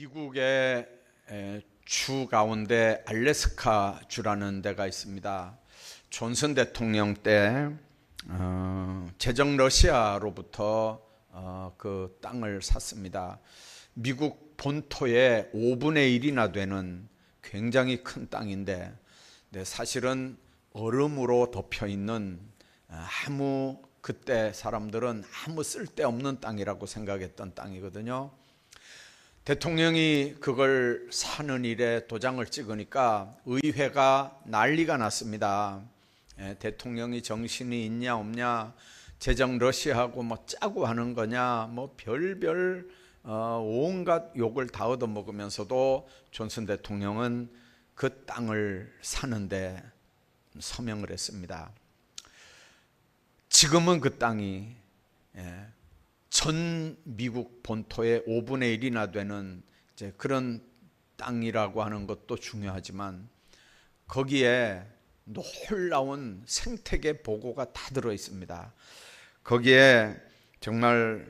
미국의 주 가운데 알래스카 주라는 데가 있습니다. 존슨 대통령 때 제정 러시아로부터 그 땅을 샀습니다. 미국 본토의 5분의 1이나 되는 굉장히 큰 땅인데 사실은 얼음으로 덮여 있는 그때 사람들은 아무 쓸데없는 땅이라고 생각했던 땅이거든요. 대통령이 그걸 사는 일에 도장을 찍으니까 의회가 난리가 났습니다. 대통령이 정신이 있냐 없냐, 제정 러시아하고 뭐 짜고 하는 거냐, 뭐 별별 온갖 욕을 다 얻어먹으면서도 존슨 대통령은 그 땅을 사는데 서명을 했습니다. 지금은 그 땅이 전 미국 본토의 5분의 1이나 되는 이제 그런 땅이라고 하는 것도 중요하지만 거기에 놀라운 생태계 보고가 다 들어 있습니다. 거기에 정말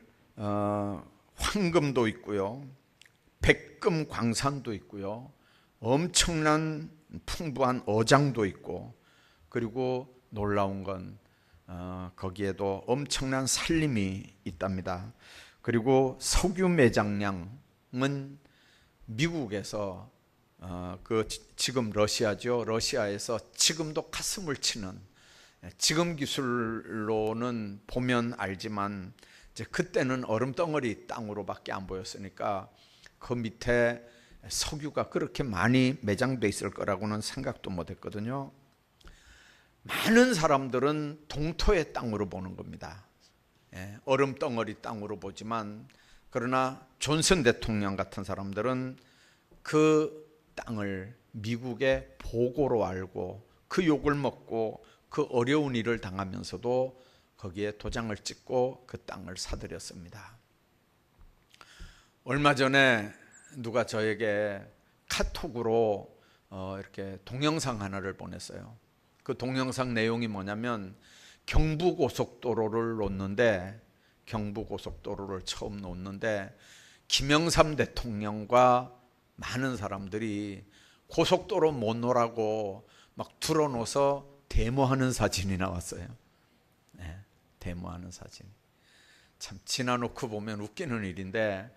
황금도 있고요, 백금 광산도 있고요, 엄청난 풍부한 어장도 있고, 그리고 놀라운 건 거기에도 엄청난 산림이 있답니다. 그리고 석유 매장량은 미국에서 지금 러시아죠. 러시아에서 지금도 가슴을 치는, 지금 기술로는 보면 알지만 이제 그때는 얼음덩어리 땅으로밖에 안 보였으니까 그 밑에 석유가 그렇게 많이 매장돼 있을 거라고는 생각도 못했거든요. 많은 사람들은 동토의 땅으로 보는 겁니다. 얼음덩어리 땅으로 보지만, 그러나 존슨 대통령 같은 사람들은 그 땅을 미국의 보고로 알고 그 욕을 먹고 그 어려운 일을 당하면서도 거기에 도장을 찍고 그 땅을 사들였습니다. 얼마 전에 누가 저에게 카톡으로 이렇게 동영상 하나를 보냈어요. 그 동영상 내용이 뭐냐면 경부고속도로를 처음 놓는데 김영삼 대통령과 많은 사람들이 고속도로 못 놓으라고 막 들어놓아서 데모하는 사진이 나왔어요. 데모하는 사진. 참 지나놓고 보면 웃기는 일인데,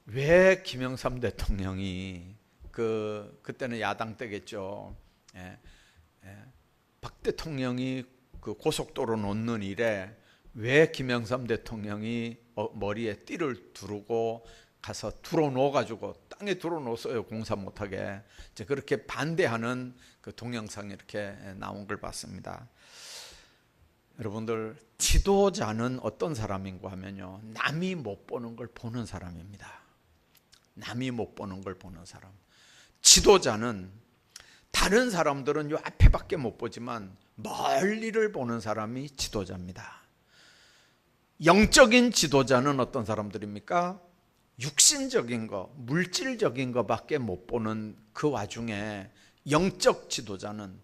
왜 김영삼 대통령이 그때는 야당 때겠죠. 박 대통령이 그 고속도로 놓는 일에 왜 김영삼 대통령이 머리에 띠를 두르고 가서 들어놓아가지고 땅에 들어놓았어요. 공사 못하게. 이제 그렇게 반대하는 그 동영상이 이렇게 나온 걸 봤습니다. 여러분들, 지도자는 어떤 사람인가 하면요, 남이 못 보는 걸 보는 사람입니다. 남이 못 보는 걸 보는 사람. 지도자는 다른 사람들은 요 앞에밖에 못 보지만 멀리를 보는 사람이 지도자입니다. 영적인 지도자는 어떤 사람들입니까? 육신적인 거, 물질적인 거밖에 못 보는 그 와중에 영적 지도자는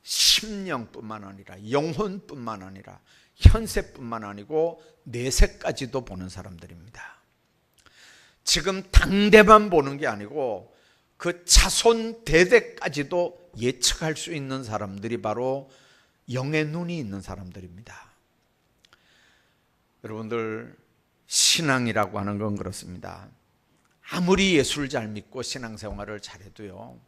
심령뿐만 아니라 영혼뿐만 아니라 현세뿐만 아니고 내세까지도 보는 사람들입니다. 지금 당대만 보는 게 아니고 그 자손 대대까지도 예측할 수 있는 사람들이 바로 영의 눈이 있는 사람들입니다. 여러분들, 신앙이라고 하는 건 그렇습니다. 아무리 예수를 잘 믿고 신앙생활을 잘해도요,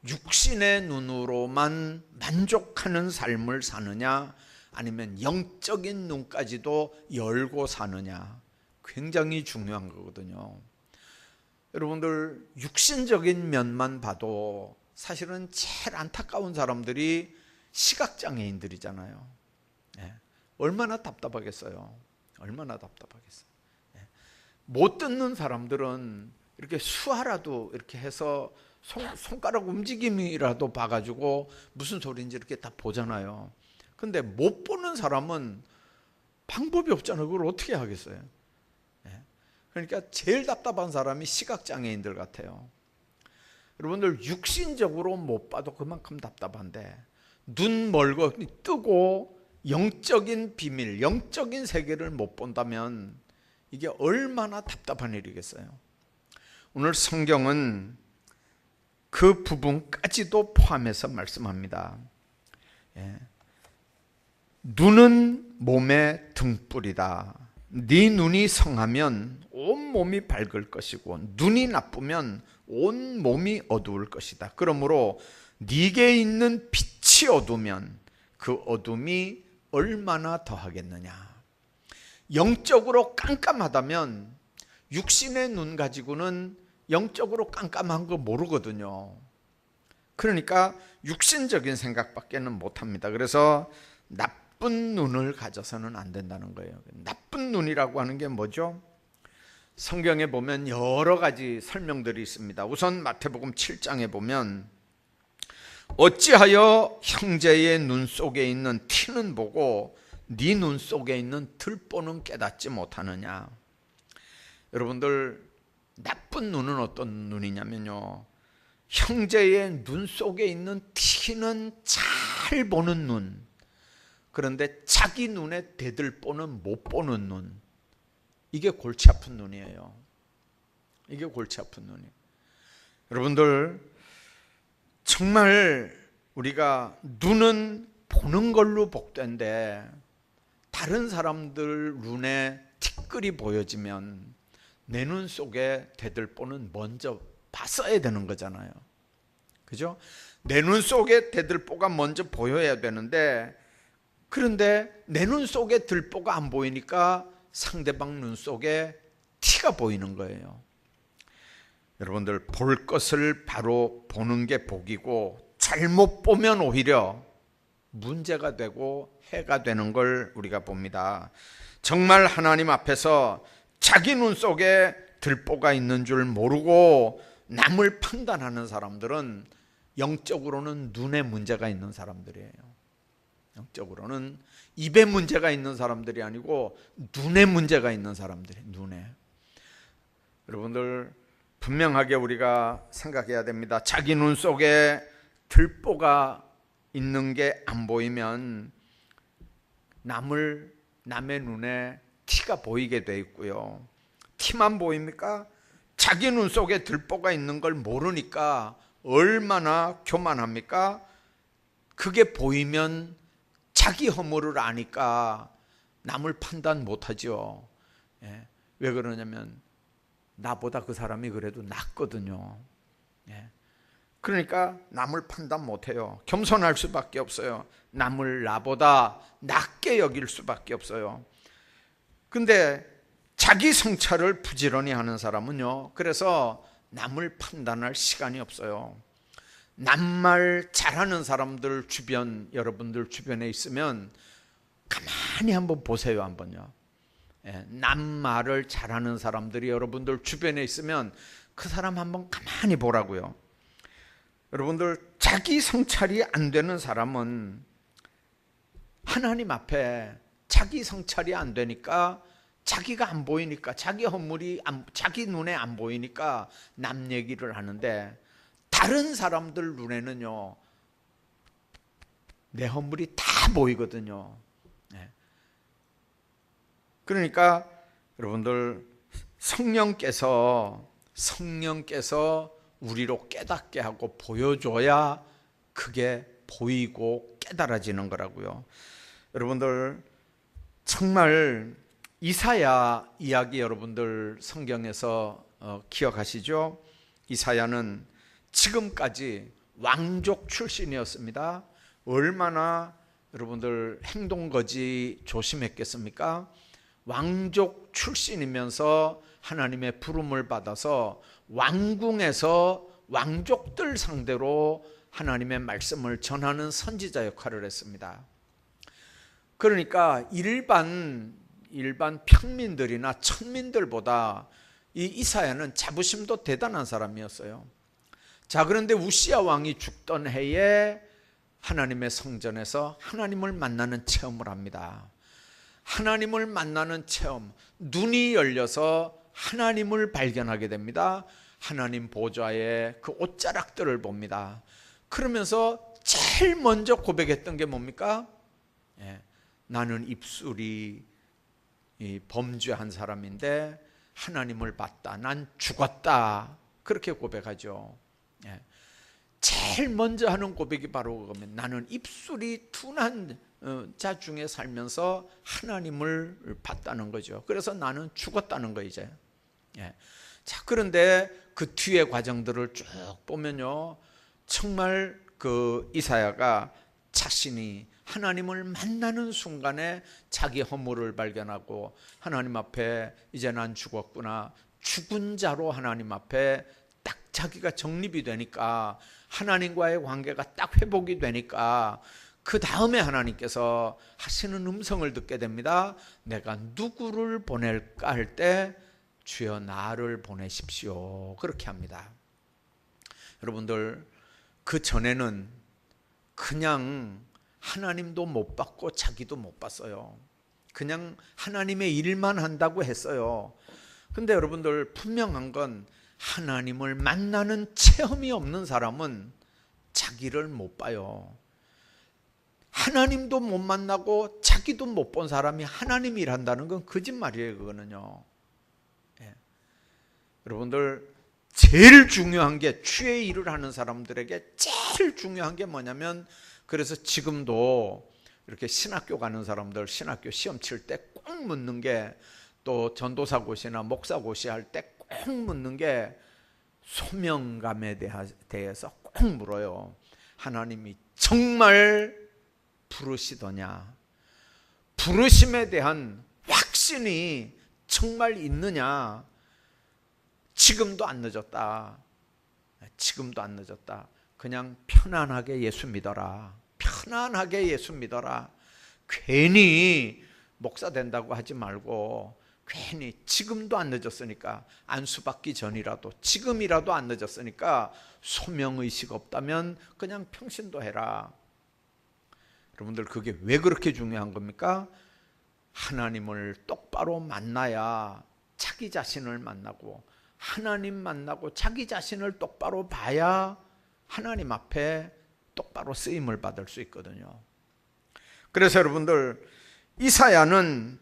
육신의 눈으로만 만족하는 삶을 사느냐, 아니면 영적인 눈까지도 열고 사느냐, 굉장히 중요한 거거든요. 여러분들, 육신적인 면만 봐도 사실은 제일 안타까운 사람들이 시각장애인들이잖아요. 얼마나 답답하겠어요. 얼마나 답답하겠어요. 못 듣는 사람들은 이렇게 수화라도 이렇게 해서 손가락 움직임이라도 봐가지고 무슨 소리인지 이렇게 다 보잖아요. 근데 못 보는 사람은 방법이 없잖아요. 그걸 어떻게 하겠어요? 그러니까 제일 답답한 사람이 시각장애인들 같아요. 여러분들, 육신적으로 못 봐도 그만큼 답답한데 눈 멀고 뜨고 영적인 비밀, 영적인 세계를 못 본다면 이게 얼마나 답답한 일이겠어요. 오늘 성경은 그 부분까지도 포함해서 말씀합니다. 눈은 몸의 등불이다. 네 눈이 성하면 온 몸이 밝을 것이고 눈이 나쁘면 온 몸이 어두울 것이다. 그러므로 네게 있는 빛이 어두면 그 어둠이 얼마나 더하겠느냐. 영적으로 깜깜하다면 육신의 눈 가지고는 영적으로 깜깜한 거 모르거든요. 그러니까 육신적인 생각밖에는 못합니다. 그래서 나쁜 눈을 가져서는 안 된다는 거예요. 나쁜 눈이라고 하는 게 뭐죠? 성경에 보면 여러 가지 설명들이 있습니다. 우선 마태복음 7장에 보면 어찌하여 형제의 눈 속에 있는 티는 보고 네 눈 속에 있는 들보는 깨닫지 못하느냐. 여러분들, 나쁜 눈은 어떤 눈이냐면요, 형제의 눈 속에 있는 티는 잘 보는 눈, 그런데 자기 눈에 대들보는 못 보는 눈, 이게 골치 아픈 눈이에요. 이게 골치 아픈 눈이에요. 여러분들, 정말 우리가 눈은 보는 걸로 복된데 다른 사람들 눈에 티끌이 보여지면 내 눈 속에 대들보는 먼저 봤어야 되는 거잖아요. 그죠? 내 눈 속에 대들보가 먼저 보여야 되는데, 그런데 내 눈 속에 들보가 안 보이니까 상대방 눈 속에 티가 보이는 거예요. 여러분들, 볼 것을 바로 보는 게 복이고 잘못 보면 오히려 문제가 되고 해가 되는 걸 우리가 봅니다. 정말 하나님 앞에서 자기 눈 속에 들보가 있는 줄 모르고 남을 판단하는 사람들은 영적으로는 눈에 문제가 있는 사람들이에요. 영적으로는 입에 문제가 있는 사람들이 아니고 눈에 문제가 있는 사람들이에요. 눈에. 여러분들, 분명하게 우리가 생각해야 됩니다. 자기 눈 속에 들보가 있는 게 안 보이면 남의 눈에 티가 보이게 돼 있고요. 티만 보입니까? 자기 눈 속에 들보가 있는 걸 모르니까 얼마나 교만합니까? 그게 보이면 자기 허물을 아니까 남을 판단 못하죠. 왜 그러냐면 나보다 그 사람이 그래도 낫거든요. 그러니까 남을 판단 못해요. 겸손할 수밖에 없어요. 남을 나보다 낮게 여길 수밖에 없어요. 근데 자기 성찰을 부지런히 하는 사람은요, 그래서 남을 판단할 시간이 없어요. 남말 잘하는 사람들 주변, 여러분들 주변에 있으면 가만히 한번 보세요. 한번요. 남말을 잘하는 사람들이 여러분들 주변에 있으면 그 사람 한번 가만히 보라고요. 여러분들, 자기 성찰이 안 되는 사람은 하나님 앞에 자기 성찰이 안 되니까, 자기가 안 보이니까, 자기 허물이 자기 눈에 안 보이니까 남 얘기를 하는데, 다른 사람들 눈에는요 내 허물이 다 보이거든요. 그러니까 여러분들, 성령께서 우리로 깨닫게 하고 보여줘야 그게 보이고 깨달아지는 거라고요. 여러분들, 정말 이사야 이야기 여러분들 성경에서 기억하시죠? 이사야는 지금까지 왕족 출신이었습니다. 얼마나 여러분들 행동거지 조심했겠습니까? 왕족 출신이면서 하나님의 부름을 받아서 왕궁에서 왕족들 상대로 하나님의 말씀을 전하는 선지자 역할을 했습니다. 그러니까 일반 평민들이나 천민들보다 이 이사야는 자부심도 대단한 사람이었어요. 자, 그런데 우시야 왕이 죽던 해에 하나님의 성전에서 하나님을 만나는 체험을 합니다. 하나님을 만나는 체험, 눈이 열려서 하나님을 발견하게 됩니다. 하나님 보좌에 그 옷자락들을 봅니다. 그러면서 제일 먼저 고백했던 게 뭡니까? 나는 입술이 범죄한 사람인데 하나님을 봤다. 난 죽었다. 그렇게 고백하죠. 예. 제일 먼저 하는 고백이 바로 그거면 나는 입술이 둔한 자 중에 살면서 하나님을 봤다는 거죠. 그래서 나는 죽었다는 거 이제. 예. 자, 그런데 그 뒤에 과정들을 쭉 보면요, 정말 그 이사야가 자신이 하나님을 만나는 순간에 자기 허물을 발견하고 하나님 앞에 이제 난 죽었구나, 죽은 자로 하나님 앞에 딱 자기가 정립이 되니까, 하나님과의 관계가 딱 회복이 되니까 그 다음에 하나님께서 하시는 음성을 듣게 됩니다. 내가 누구를 보낼까 할 때 주여 나를 보내십시오, 그렇게 합니다. 여러분들, 그 전에는 그냥 하나님도 못 봤고 자기도 못 봤어요. 그냥 하나님의 일만 한다고 했어요. 근데 여러분들, 분명한 건 하나님을 만나는 체험이 없는 사람은 자기를 못 봐요. 하나님도 못 만나고 자기도 못 본 사람이 하나님 일한다는 건 거짓말이에요. 그거는요. 예. 여러분들, 제일 중요한 게, 주의 일을 하는 사람들에게 제일 중요한 게 뭐냐면, 그래서 지금도 이렇게 신학교 가는 사람들 신학교 시험 칠 때 꼭 묻는 게, 또 전도사고시나 목사고시 할 때 꼭 묻는 게 소명감에 대해서 꼭 물어요. 하나님이 정말 부르시더냐, 부르심에 대한 확신이 정말 있느냐. 지금도 안 늦었다. 지금도 안 늦었다. 그냥 편안하게 예수 믿어라. 편안하게 예수 믿어라. 괜히 목사 된다고 하지 말고, 괜히 지금도 안 늦었으니까, 안수받기 전이라도 지금이라도 안 늦었으니까 소명의식 없다면 그냥 평신도 해라. 여러분들, 그게 왜 그렇게 중요한 겁니까? 하나님을 똑바로 만나야 자기 자신을 만나고, 하나님 만나고 자기 자신을 똑바로 봐야 하나님 앞에 똑바로 쓰임을 받을 수 있거든요. 그래서 여러분들, 이사야는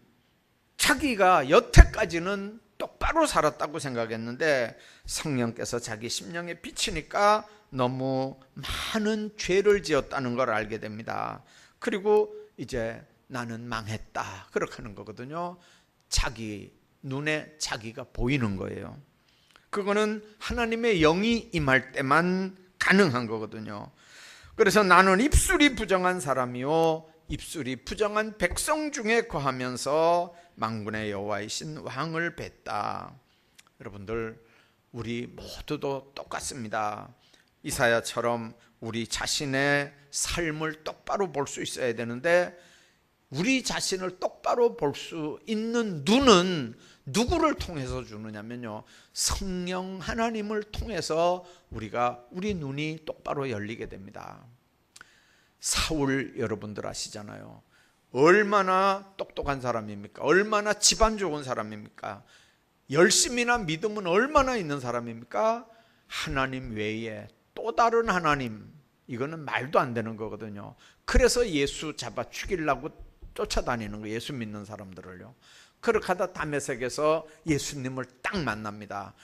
자기가 여태까지는 똑바로 살았다고 생각했는데 성령께서 자기 심령에 비치니까 너무 많은 죄를 지었다는 걸 알게 됩니다. 그리고 이제 나는 망했다, 그렇게 하는 거거든요. 자기 눈에 자기가 보이는 거예요. 그거는 하나님의 영이 임할 때만 가능한 거거든요. 그래서 나는 입술이 부정한 사람이요, 입술이 부정한 백성 중에 거하면서 만군의 여호와이신 왕을 뵀다. 여러분들, 우리 모두도 똑같습니다. 이사야처럼 우리 자신의 삶을 똑바로 볼 수 있어야 되는데, 우리 자신을 똑바로 볼 수 있는 눈은 누구를 통해서 주느냐면요, 성령 하나님을 통해서 우리 눈이 똑바로 열리게 됩니다. 사울 여러분들 아시잖아요. 얼마나 똑똑한 사람입니까? 얼마나 집안 좋은 사람입니까? 열심이나 믿음은 얼마나 있는 사람입니까? 하나님 외에 또 다른 하나님, 이거는 말도 안 되는 거거든요. 그래서 예수 잡아 죽이려고 쫓아다니는 거예요, 예수 믿는 사람들을요. 그렇게 하다 다메섹에서 예수님을 딱 만납니다.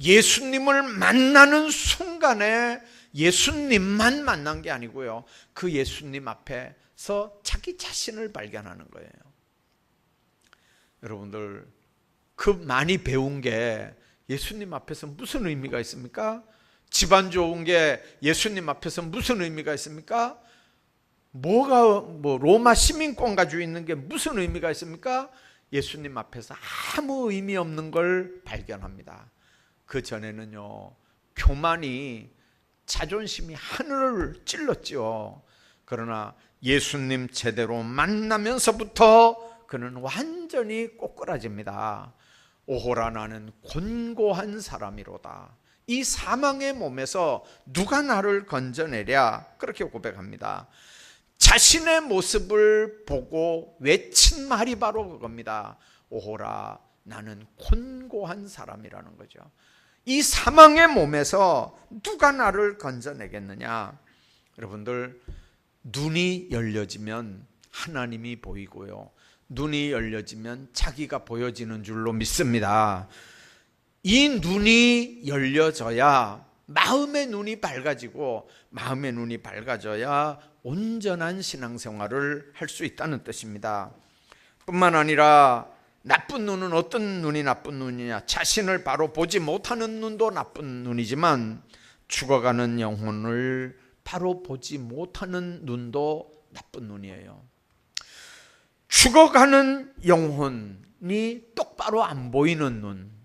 예수님을 만나는 순간에 예수님만 만난 게 아니고요, 그 예수님 앞에서 자기 자신을 발견하는 거예요. 여러분들, 그 많이 배운 게 예수님 앞에서 무슨 의미가 있습니까? 집안 좋은 게 예수님 앞에서 무슨 의미가 있습니까? 로마 시민권 가지고 있는 게 무슨 의미가 있습니까? 예수님 앞에서 아무 의미 없는 걸 발견합니다. 그 전에는요, 교만이, 자존심이 하늘을 찔렀죠. 그러나 예수님 제대로 만나면서부터 그는 완전히 꼬꾸라집니다. 오호라, 나는 곤고한 사람이로다. 이 사망의 몸에서 누가 나를 건져내랴, 그렇게 고백합니다. 자신의 모습을 보고 외친 말이 바로 그겁니다. 오호라, 나는 곤고한 사람이라는 거죠. 이 사망의 몸에서 누가 나를 건져내겠느냐. 여러분들, 눈이 열려지면 하나님이 보이고요, 눈이 열려지면 자기가 보여지는 줄로 믿습니다. 이 눈이 열려져야 마음의 눈이 밝아지고, 마음의 눈이 밝아져야 온전한 신앙생활을 할 수 있다는 뜻입니다. 뿐만 아니라 나쁜 눈은 어떤 눈이 나쁜 눈이냐? 자신을 바로 보지 못하는 눈도 나쁜 눈이지만 죽어가는 영혼을 바로 보지 못하는 눈도 나쁜 눈이에요. 죽어가는 영혼이 똑바로 안 보이는 눈.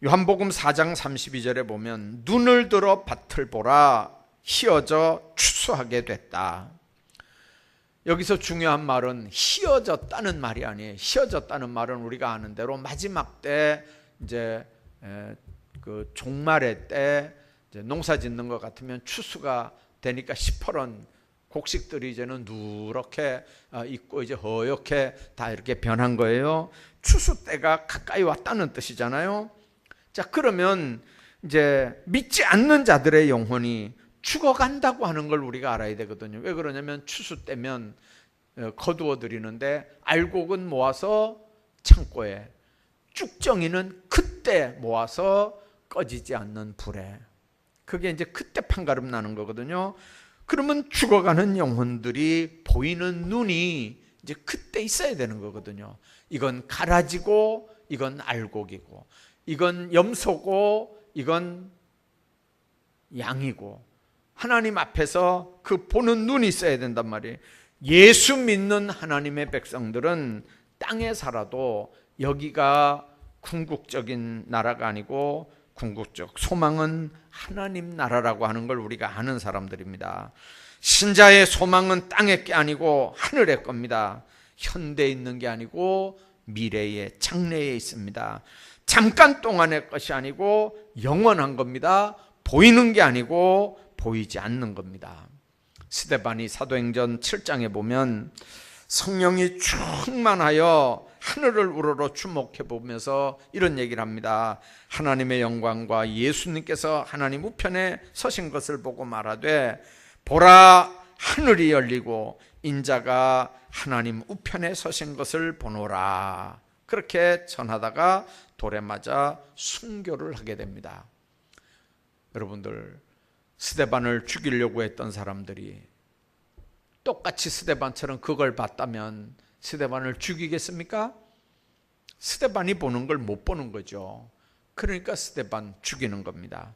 요한복음 4장 32절에 보면 눈을 들어 밭을 보라 희어져 추수하게 됐다. 여기서 중요한 말은 희어졌다는 말이 아니에요. 희어졌다는 말은 우리가 아는 대로 마지막 때 이제 그 종말의 때 이제 농사 짓는 것 같으면 추수가 되니까 시퍼런 곡식들이 이제는 누렇게 있고 이제 허옇게 다 이렇게 변한 거예요. 추수 때가 가까이 왔다는 뜻이잖아요. 자, 그러면 이제 믿지 않는 자들의 영혼이 죽어간다고 하는 걸 우리가 알아야 되거든요. 왜 그러냐면 추수 때면 거두어 드리는데 알곡은 모아서 창고에, 쭉정이는 그때 모아서 꺼지지 않는 불에, 그게 이제 그때 판가름 나는 거거든요. 그러면 죽어가는 영혼들이 보이는 눈이 이제 그때 있어야 되는 거거든요. 이건 갈아지고 이건 알곡이고, 이건 염소고 이건 양이고, 하나님 앞에서 그 보는 눈이 있어야 된단 말이에요. 예수 믿는 하나님의 백성들은 땅에 살아도 여기가 궁극적인 나라가 아니고 궁극적 소망은 하나님 나라라고 하는 걸 우리가 아는 사람들입니다. 신자의 소망은 땅의 게 아니고 하늘의 겁니다. 현대에 있는 게 아니고 미래의 장래에 있습니다. 잠깐 동안의 것이 아니고 영원한 겁니다. 보이는 게 아니고 보이지 않는 겁니다. 스데반이 사도행전 7장에 보면 성령이 충만하여 하늘을 우러러 주목해 보면서 이런 얘기를 합니다. 하나님의 영광과 예수님께서 하나님 우편에 서신 것을 보고 말하되 보라 하늘이 열리고 인자가 하나님 우편에 서신 것을 보노라. 그렇게 전하다가 돌에 맞아 순교를 하게 됩니다. 여러분들, 스데반을 죽이려고 했던 사람들이 똑같이 스데반처럼 그걸 봤다면 스데반을 죽이겠습니까? 스데반이 보는 걸 못 보는 거죠. 그러니까 스데반 죽이는 겁니다.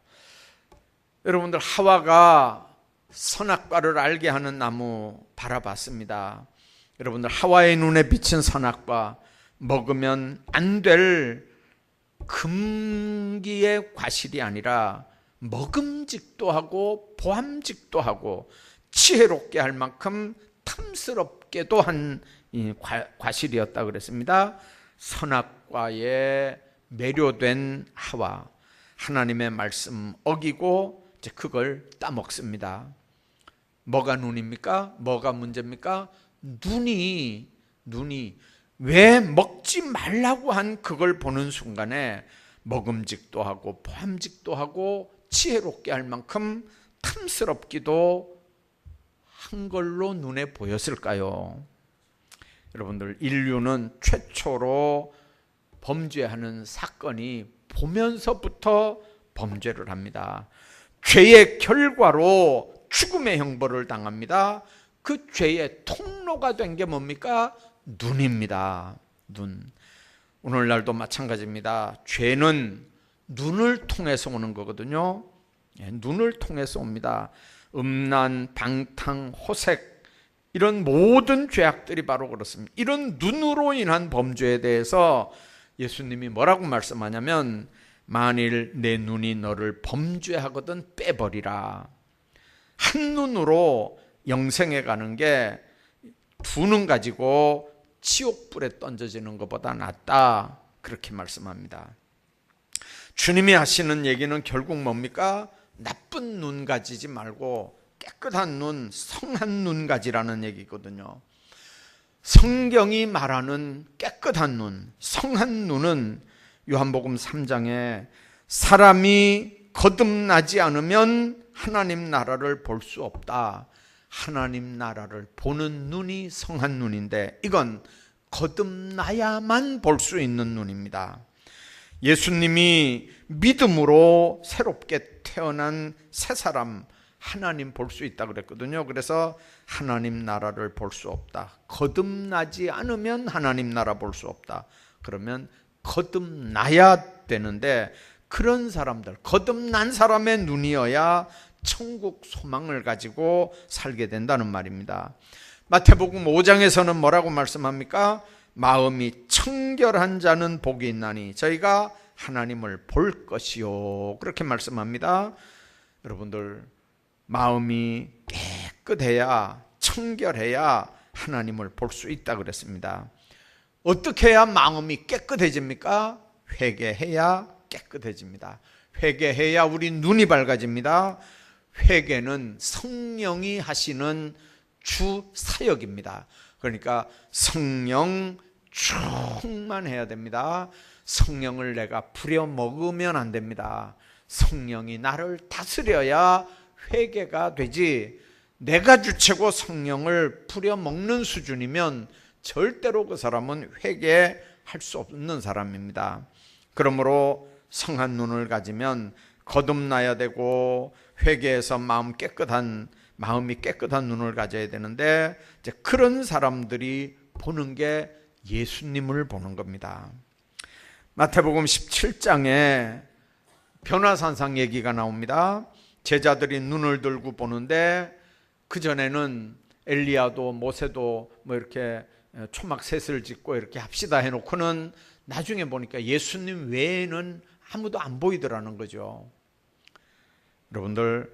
여러분들, 하와가 선악과를 알게 하는 나무 바라봤습니다. 여러분들, 하와의 눈에 비친 선악과, 먹으면 안 될 금기의 과실이 아니라 먹음직도 하고 보암직도 하고 지혜롭게 할 만큼 탐스럽게도 한 과실이었다 그랬습니다. 선악과에 매료된 하와, 하나님의 말씀 어기고 이제 그걸 따먹습니다. 뭐가 눈입니까? 뭐가 문제입니까? 눈이 왜 먹지 말라고 한 그걸 보는 순간에 먹음직도 하고 보암직도 하고 지혜롭게 할 만큼 탐스럽기도 한 걸로 눈에 보였을까요? 여러분들, 인류는 최초로 범죄하는 사건이 보면서부터 범죄를 합니다. 죄의 결과로 죽음의 형벌을 당합니다. 그 죄의 통로가 된 게 뭡니까? 눈입니다. 눈. 오늘날도 마찬가지입니다. 죄는 눈을 통해서 오는 거거든요. 눈을 통해서 옵니다. 음란, 방탕, 호색, 이런 모든 죄악들이 바로 그렇습니다. 이런 눈으로 인한 범죄에 대해서 예수님이 뭐라고 말씀하냐면, 만일 내 눈이 너를 범죄하거든 빼버리라. 한 눈으로 영생에 가는 게 두 눈 가지고 지옥불에 던져지는 것보다 낫다, 그렇게 말씀합니다. 주님이 하시는 얘기는 결국 뭡니까? 나쁜 눈 가지지 말고 깨끗한 눈, 성한 눈 가지라는 얘기거든요. 성경이 말하는 깨끗한 눈, 성한 눈은 요한복음 3장에 사람이 거듭나지 않으면 하나님 나라를 볼 수 없다. 하나님 나라를 보는 눈이 성한 눈인데, 이건 거듭나야만 볼 수 있는 눈입니다. 예수님이 믿음으로 새롭게 태어난 새 사람, 하나님 볼 수 있다 그랬거든요. 그래서 하나님 나라를 볼 수 없다. 거듭나지 않으면 하나님 나라 볼 수 없다. 그러면 거듭나야 되는데, 그런 사람들, 거듭난 사람의 눈이어야 천국 소망을 가지고 살게 된다는 말입니다. 마태복음 5장에서는 뭐라고 말씀합니까? 마음이 청결한 자는 복이 있나니 저희가 하나님을 볼 것이요, 그렇게 말씀합니다. 여러분들, 마음이 깨끗해야, 청결해야 하나님을 볼 수 있다 그랬습니다. 어떻게 해야 마음이 깨끗해집니까? 회개해야 깨끗해집니다. 회개해야 우리 눈이 밝아집니다. 회개는 성령이 하시는 주 사역입니다. 그러니까 성령 충만해야 됩니다. 성령을 내가 부려먹으면 안 됩니다. 성령이 나를 다스려야 회개가 되지, 내가 주체고 성령을 부려먹는 수준이면 절대로 그 사람은 회개할 수 없는 사람입니다. 그러므로 성한 눈을 가지면 거듭나야 되고, 회개해서 마음이 깨끗한 눈을 가져야 되는데, 이제 그런 사람들이 보는 게 예수님을 보는 겁니다. 마태복음 17장에 변화산상 얘기가 나옵니다. 제자들이 눈을 들고 보는데, 그전에는 엘리야도 모세도 뭐 이렇게 초막셋을 짓고 이렇게 합시다 해놓고는 나중에 보니까 예수님 외에는 아무도 안 보이더라는 거죠. 여러분들,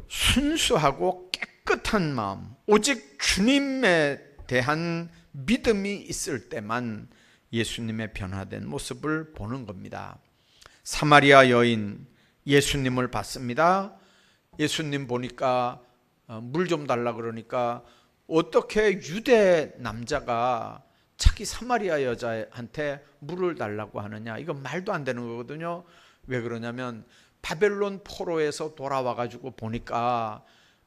순수하고 깨끗한 마음, 오직 주님에 대한 믿음이 있을 때만 예수님의 변화된 모습을 보는 겁니다. 사마리아 여인 예수님을 봤습니다. 예수님 보니까 물 좀 달라 그러니까, 어떻게 유대 남자가 자기 사마리아 여자한테 물을 달라고 하느냐, 이건 말도 안 되는 거거든요. 왜 그러냐면 바벨론 포로에서 돌아와 가지고 보니까,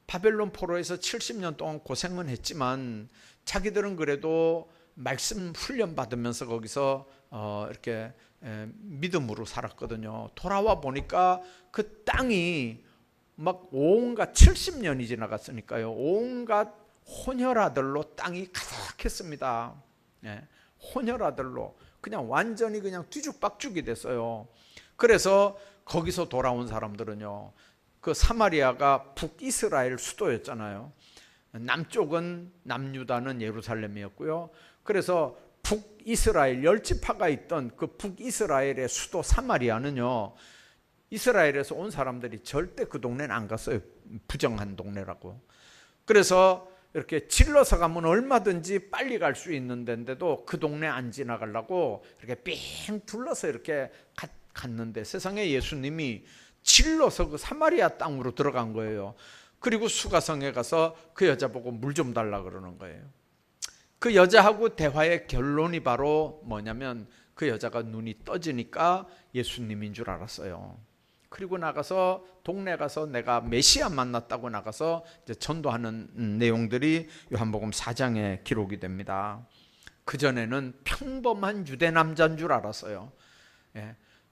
바벨론 포로에서 70년 동안 고생은 했지만 자기들은 그래도 말씀 훈련 받으면서 거기서 이렇게 믿음으로 살았거든요. 돌아와 보니까 그 땅이 막 온갖 70년이 지나갔으니까요, 온갖 혼혈아들로 땅이 가득했습니다. 혼혈아들로 그냥 완전히 그냥 뒤죽박죽이 됐어요. 그래서 거기서 돌아온 사람들은요, 그 사마리아가 북이스라엘 수도였잖아요. 남쪽은 남유다는 예루살렘이었고요. 그래서 북이스라엘 10지파가 있던 그 북이스라엘의 수도 사마리아는요, 이스라엘에서 온 사람들이 절대 그 동네는 안 갔어요. 부정한 동네라고. 그래서 이렇게 질러서 가면 얼마든지 빨리 갈 수 있는 데인데도 그 동네 안 지나가려고 이렇게 삥 둘러서 이렇게 갔는데, 세상에 예수님이 질러서 그 사마리아 땅으로 들어간 거예요. 그리고 수가성에 가서 그 여자 보고 물 좀 달라 그러는 거예요. 그 여자하고 대화의 결론이 바로 뭐냐면, 그 여자가 눈이 떠지니까 예수님인 줄 알았어요. 그리고 나가서 동네 가서 내가 메시아 만났다고 나가서 이제 전도하는 내용들이 요한복음 4장에 기록이 됩니다. 그전에는 평범한 유대 남자인 줄 알았어요.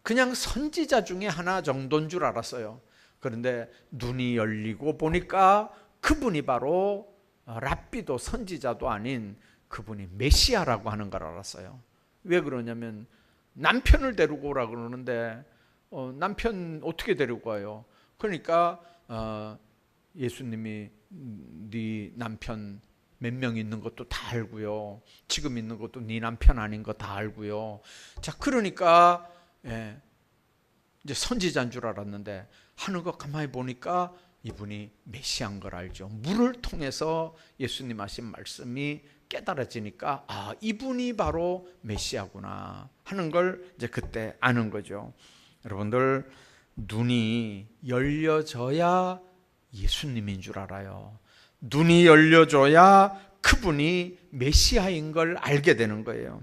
그냥 선지자 중에 하나 정도인 줄 알았어요. 그런데 눈이 열리고 보니까 그분이 바로 랍비도 선지자도 아닌 그분이 메시아라고 하는 걸 알았어요. 왜 그러냐면 남편을 데리고 오라 그러는데 남편 어떻게 데리고 와요? 그러니까 예수님이 네 남편 몇 명 있는 것도 다 알고요, 지금 있는 것도 네 남편 아닌 거 다 알고요. 자, 그러니까 이제 선지자인 줄 알았는데 하는 거 가만히 보니까 이분이 메시아인 걸 알죠. 물을 통해서 예수님 하신 말씀이 깨달아지니까, 아, 이분이 바로 메시아구나 하는 걸 이제 그때 아는 거죠. 여러분들, 눈이 열려져야 예수님인 줄 알아요. 눈이 열려줘야 그분이 메시아인 걸 알게 되는 거예요.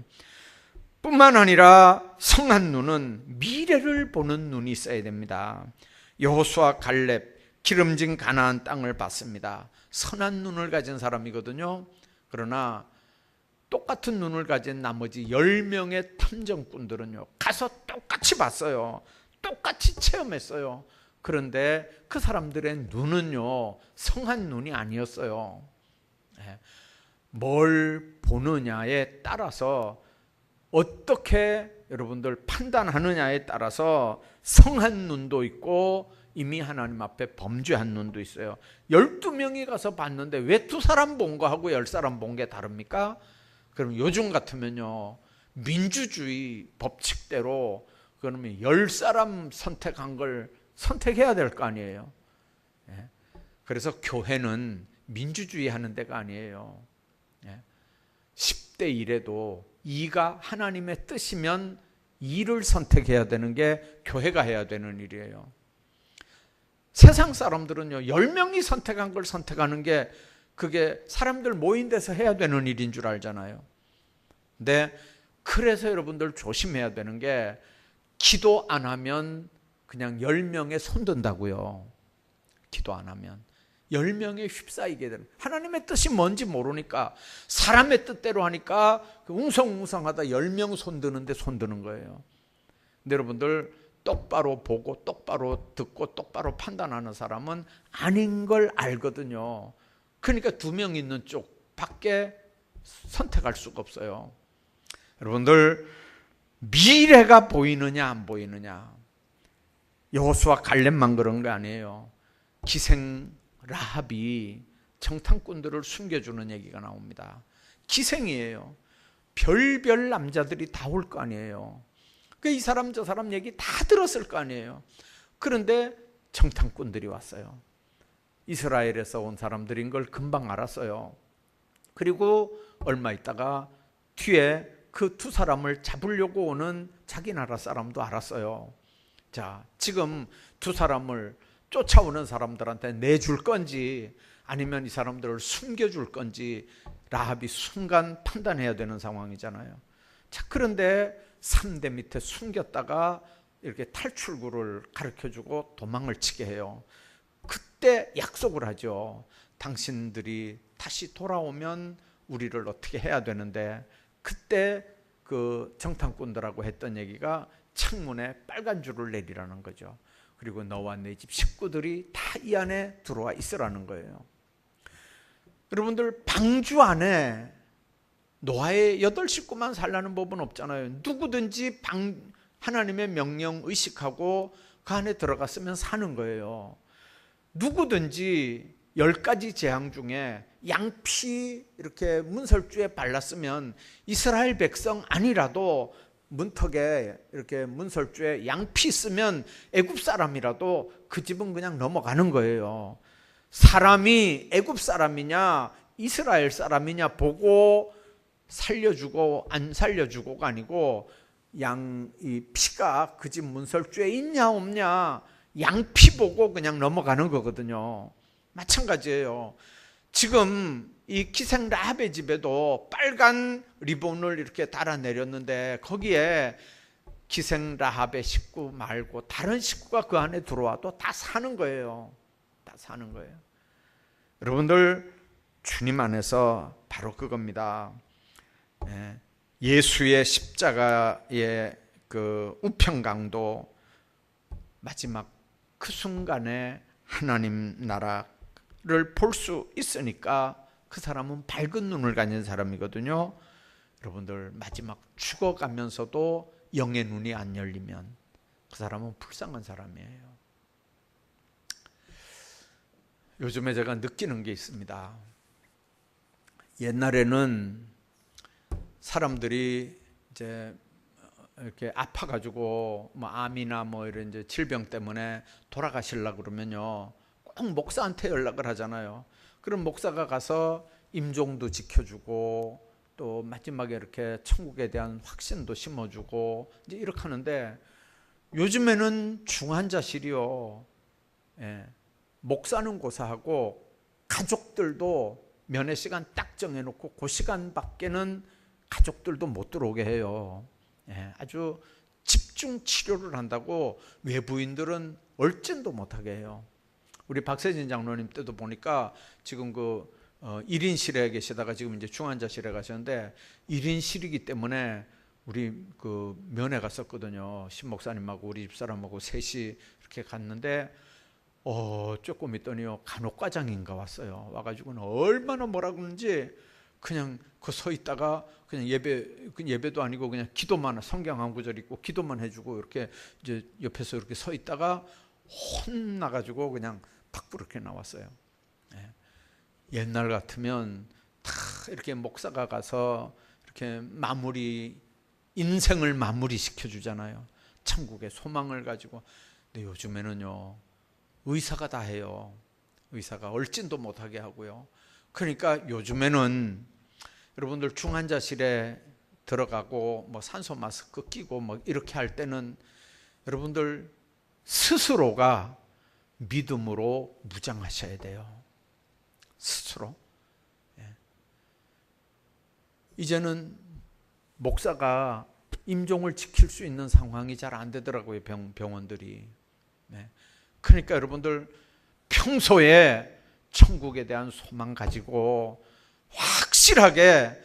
뿐만 아니라 성한 눈은 미래를 보는 눈이 있어야 됩니다. 여호수아, 갈렙, 기름진 가나안 땅을 봤습니다. 선한 눈을 가진 사람이거든요. 그러나 똑같은 눈을 가진 나머지 10명의 탐정꾼들은요, 가서 똑같이 봤어요. 똑같이 체험했어요. 그런데 그 사람들의 눈은요, 성한 눈이 아니었어요. 뭘 보느냐에 따라서, 어떻게 여러분들 판단하느냐에 따라서 성한 눈도 있고 이미 하나님 앞에 범죄한 눈도 있어요. 12명이 가서 봤는데 왜 2사람 본 거하고 10사람 본 게 다릅니까? 그럼 요즘 같으면요, 민주주의 법칙대로 그러면 10사람 선택한 걸 선택해야 될 거 아니에요. 그래서 교회는 민주주의 하는 데가 아니에요. 10대 1에도 2가 하나님의 뜻이면 2를 선택해야 되는 게 교회가 해야 되는 일이에요. 세상 사람들은요, 10명이 선택한 걸 선택하는 게 그게 사람들 모인 데서 해야 되는 일인 줄 알잖아요. 근데 그래서 여러분들 조심해야 되는 게, 기도 안 하면 그냥 10명에 손든다고요. 기도 안 하면 10명에 휩싸이게 되는, 하나님의 뜻이 뭔지 모르니까 사람의 뜻대로 하니까 웅성웅성하다 10명 손드는데 손드는 거예요. 근데 여러분들 똑바로 보고 똑바로 듣고 똑바로 판단하는 사람은 아닌 걸 알거든요. 그러니까 2명 있는 쪽 밖에 선택할 수가 없어요. 여러분들, 미래가 보이느냐 안 보이느냐, 여호수아 갈렙만 그런 거 아니에요. 기생 라합이 정탐꾼들을 숨겨주는 얘기가 나옵니다. 기생이에요. 별별 남자들이 다 올 거 아니에요. 이 사람 저 사람 얘기 다 들었을 거 아니에요. 그런데 정탐꾼들이 왔어요. 이스라엘에서 온 사람들인 걸 금방 알았어요. 그리고 얼마 있다가 뒤에 그 2사람을 잡으려고 오는 자기 나라 사람도 알았어요. 자, 지금 2사람을 쫓아오는 사람들한테 내줄 건지 아니면 이 사람들을 숨겨줄 건지 라합이 순간 판단해야 되는 상황이잖아요. 자, 그런데 3대 밑에 숨겼다가 이렇게 탈출구를 가르쳐주고 도망을 치게 해요. 그때 약속을 하죠. 당신들이 다시 돌아오면 우리를 어떻게 해야 되는데, 그때 그 정탐꾼들하고 했던 얘기가 창문에 빨간 줄을 내리라는 거죠. 그리고 너와 네 집 식구들이 다 이 안에 들어와 있으라는 거예요. 여러분들, 방주 안에 노아의 8식구만 살라는 법은 없잖아요. 누구든지 하나님의 명령 의식하고 그 안에 들어갔으면 사는 거예요. 누구든지 10가지 재앙 중에 양피 이렇게 문설주에 발랐으면 이스라엘 백성 아니라도 문턱에 이렇게 문설주에 양피 쓰면 애굽 사람이라도 그 집은 그냥 넘어가는 거예요. 사람이 애굽 사람이냐 이스라엘 사람이냐 보고 살려주고 안 살려주고가 아니고, 이 피가 그 집 문설주에 있냐 없냐 양피 보고 그냥 넘어가는 거거든요. 마찬가지예요. 지금 이 기생 라합의 집에도 빨간 리본을 이렇게 달아 내렸는데, 거기에 기생 라합의 식구 말고 다른 식구가 그 안에 들어와도 다 사는 거예요. 다 사는 거예요. 여러분들, 주님 안에서 바로 그겁니다. 예수의 십자가의 그 우편강도 마지막 그 순간에 하나님 나라를 볼 수 있으니까 그 사람은 밝은 눈을 가진 사람이거든요. 여러분들, 마지막 죽어가면서도 영의 눈이 안 열리면 그 사람은 불쌍한 사람이에요. 요즘에 제가 느끼는 게 있습니다. 옛날에는 사람들이 이제 이렇게 아파가지고 뭐 암이나 뭐 이런 이제 질병 때문에 돌아가시려고 그러면요, 꼭 목사한테 연락을 하잖아요. 그럼 목사가 가서 임종도 지켜주고 또 마지막에 이렇게 천국에 대한 확신도 심어주고 이제 이렇게 하는데, 요즘에는 중환자실이요, 목사는 고사하고 가족들도 면회 시간 딱 정해놓고 그 시간 밖에는 가족들도 못 들어오게 해요. 아주 집중 치료를 한다고 외부인들은 얼진도 못하게 해요. 우리 박세진 장로님 때도 보니까 지금 그 1인실에 계시다가 지금 이제 중환자실에 가셨는데 1인실이기 때문에 우리 그 면회 갔었거든요. 신 목사님하고 우리 집사람하고 셋이 이렇게 갔는데 조금 있더니요 간호과장인가 왔어요. 와가지고는 얼마나 뭐라 그러는지 그냥 그 서 있다가 그냥 예배도 아니고 그냥 기도만, 성경 한 구절 읽고 기도만 해주고 이렇게 이제 옆에서 이렇게 서 있다가 혼나가지고 그냥 밖으로 이렇게 나왔어요. 옛날 같으면 다 이렇게 목사가 가서 이렇게 인생을 마무리 시켜주잖아요. 천국의 소망을 가지고. 근데 요즘에는요 의사가 다 해요. 의사가 얼진도 못하게 하고요. 그러니까 요즘에는 여러분들 중환자실에 들어가고 뭐 산소 마스크 끼고 뭐 이렇게 할 때는 여러분들 스스로가 믿음으로 무장하셔야 돼요. 스스로. 이제는 목사가 임종을 지킬 수 있는 상황이 잘 안 되더라고요. 병원들이. 그러니까 여러분들 평소에 천국에 대한 소망 가지고 확실하게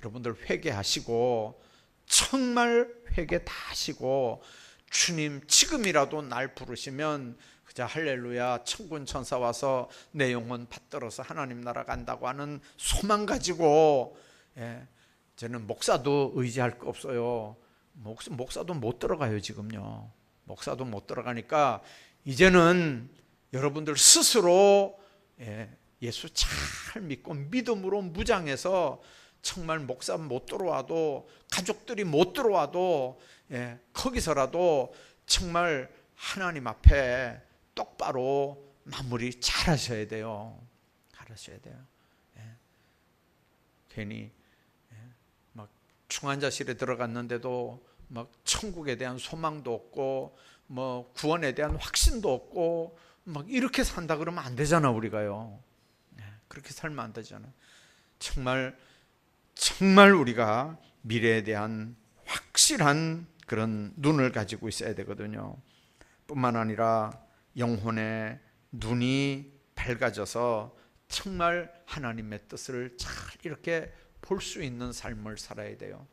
여러분들 회개하시고 정말 회개 다 하시고 주님 지금이라도 날 부르시면 그저 할렐루야 천군 천사 와서 내 영혼 받들어서 하나님 나라 간다고 하는 소망 가지고. 저는 목사도 의지할 거 없어요. 목사도 못 들어가요 지금요. 목사도 못 들어가니까 이제는 여러분들 스스로 예수 잘 믿고 믿음으로 무장해서 정말 목사 못 들어와도 가족들이 못 들어와도 거기서라도 정말 하나님 앞에 똑바로 마무리 잘 하셔야 돼요. 잘하셔야 돼요. 괜히 막 중환자실에 들어갔는데도 막 천국에 대한 소망도 없고 뭐 구원에 대한 확신도 없고 막 이렇게 산다 그러면 안 되잖아 우리가요. 그렇게 살면 안 되잖아요. 정말 우리가 미래에 대한 확실한 그런 눈을 가지고 있어야 되거든요. 뿐만 아니라 영혼의 눈이 밝아져서 정말 하나님의 뜻을 잘 이렇게 볼 수 있는 삶을 살아야 돼요.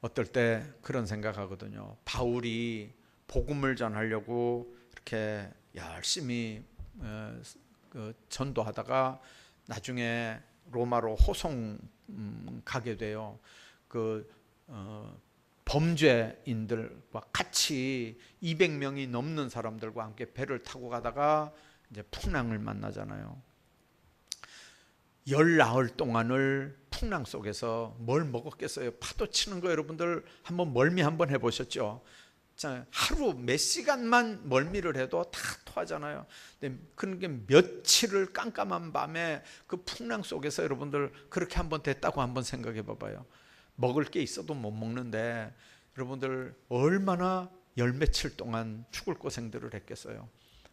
어떨 때 그런 생각하거든요. 바울이 복음을 전하려고 이렇게 열심히 전도하다가 나중에 로마로 호송 가게 돼요. 범죄인들과 같이 200명이 넘는 사람들과 함께 배를 타고 가다가 이제 풍랑을 만나잖아요. 19 동안을 풍랑 속에서 뭘 먹었겠어요? 파도 치는 거 여러분들 한번 멀미 한번 해보셨죠? 하루 몇 시간만 멀미를 해도 다 토하잖아요. 근데 그런 게 며칠을 깜깜한 밤에 그 풍랑 속에서 여러분들 그렇게 한번 됐다고 한번 생각해 봐봐요. 먹을 게 있어도 못 먹는데 여러분들 얼마나 열 며칠 동안 죽을 고생들을 했겠어요.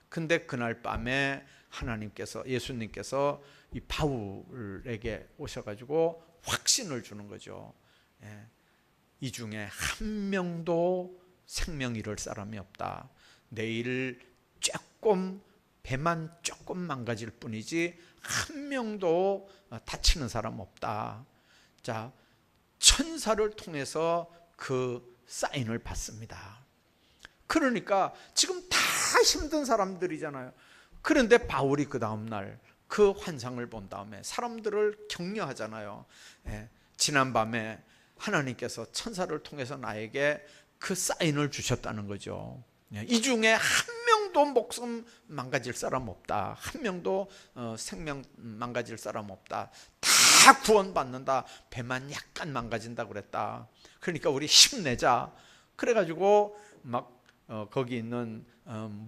근데 그날 밤에 하나님께서, 예수님께서 이 바울에게 오셔가지고 확신을 주는 거죠. 이 중에 한 명도 생명 잃을 사람이 없다. 내일 배만 조금 망가질 뿐이지 한 명도 다치는 사람 없다. 자, 천사를 통해서 그 사인을 받습니다. 그러니까 지금 다 힘든 사람들이잖아요. 그런데 바울이 그 다음날 그 환상을 본 다음에 사람들을 격려하잖아요. 지난밤에 하나님께서 천사를 통해서 나에게 그 사인을 주셨다는 거죠. 이 중에 한 명도 목숨 망가질 사람 없다. 한 명도 생명 망가질 사람 없다. 다 구원받는다. 배만 약간 망가진다 그랬다. 그러니까 우리 힘내자. 그래가지고 막 거기 있는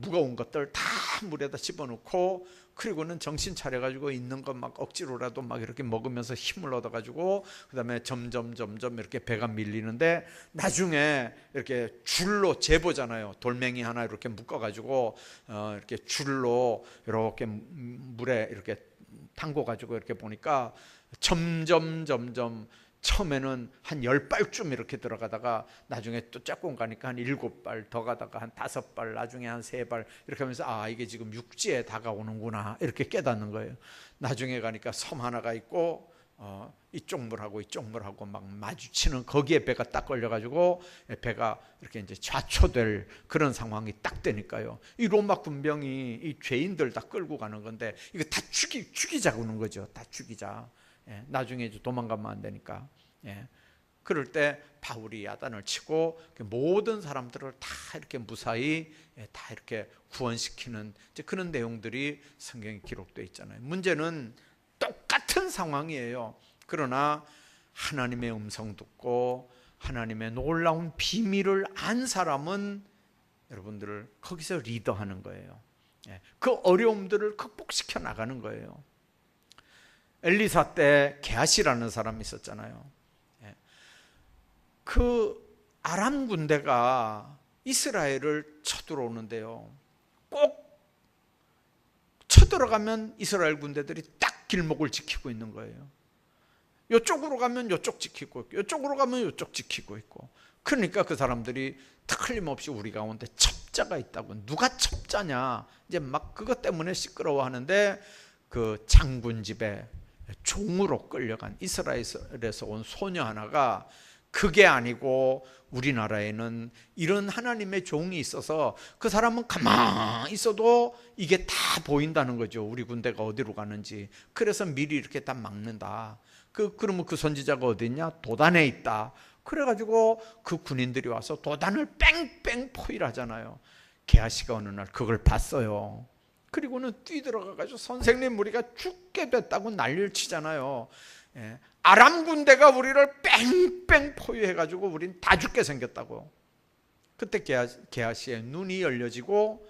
무거운 것들 다 물에다 집어넣고, 그리고는 정신 차려가지고 있는 것 막 억지로라도 막 이렇게 먹으면서 힘을 얻어가지고 그 다음에 점점 이렇게 배가 밀리는데, 나중에 이렇게 줄로 재보잖아요. 돌멩이 하나 이렇게 묶어가지고 이렇게 줄로 이렇게 물에 이렇게 담궈가지고 이렇게 보니까 점점 처음에는 한 10발쯤 이렇게 들어가다가 나중에 또 조금 가니까 한 7발 더 가다가 한 5발, 나중에 한 3발 이렇게 하면서 아, 이게 지금 육지에 다가오는구나 이렇게 깨닫는 거예요. 나중에 가니까 섬 하나가 있고 이쪽 물하고 이쪽 물하고 막 마주치는, 거기에 배가 딱 걸려가지고 배가 이렇게 이제 좌초될 그런 상황이 딱 되니까요. 이 로마 군병이 이 죄인들 다 끌고 가는 건데 이거 다 죽이자고 하는 거죠. 다 죽이자. 나중에 이제 도망가면 안 되니까. 그럴 때 바울이 야단을 치고 모든 사람들을 다 이렇게 무사히 다 이렇게 구원시키는 이제 그런 내용들이 성경에 기록되어 있잖아요. 문제는 똑같은 상황이에요. 그러나 하나님의 음성 듣고 하나님의 놀라운 비밀을 안 사람은 여러분들을 거기서 리더하는 거예요. 그 어려움들을 극복시켜 나가는 거예요. 엘리사 때 게하시라는 사람이 있었잖아요. 그 아람 군대가 이스라엘을 쳐들어오는데요, 꼭 쳐들어가면 이스라엘 군대들이 딱 길목을 지키고 있는 거예요. 이쪽으로 가면 이쪽 지키고 있고, 이쪽으로 가면 이쪽 지키고 있고. 그러니까 그 사람들이 틀림없이 우리 가운데 첩자가 있다고. 누가 첩자냐, 이제 막 그것 때문에 시끄러워하는데, 그 장군 집에 종으로 끌려간 이스라엘에서 온 소녀 하나가, 그게 아니고 우리나라에는 이런 하나님의 종이 있어서 그 사람은 가만히 있어도 이게 다 보인다는 거죠. 우리 군대가 어디로 가는지. 그래서 미리 이렇게 다 막는다. 그러면 그 선지자가 어디 있냐? 도단에 있다. 그래가지고 그 군인들이 와서 도단을 뺑뺑 포위하잖아요. 게하시가 어느 날 그걸 봤어요. 그리고는 뛰들어가가지고 선생님 우리가 죽게 됐다고 난리를 치잖아요. 아람 군대가 우리를 뺑뺑 포위해가지고 우린 다 죽게 생겼다고. 그때 게하시의 눈이 열려지고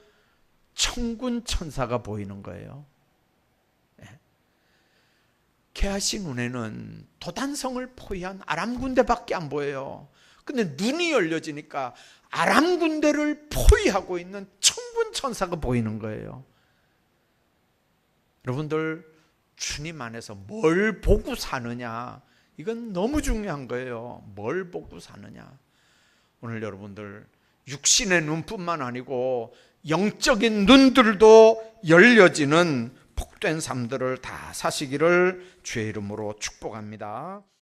천군 천사가 보이는 거예요. 게하시 눈에는 도단성을 포위한 아람 군대밖에 안 보여요. 근데 눈이 열려지니까 아람 군대를 포위하고 있는 천군 천사가 보이는 거예요. 여러분들, 주님 안에서 뭘 보고 사느냐, 이건 너무 중요한 거예요. 뭘 보고 사느냐. 오늘 여러분들 육신의 눈뿐만 아니고 영적인 눈들도 열려지는 복된 삶들을 다 사시기를 주의 이름으로 축복합니다.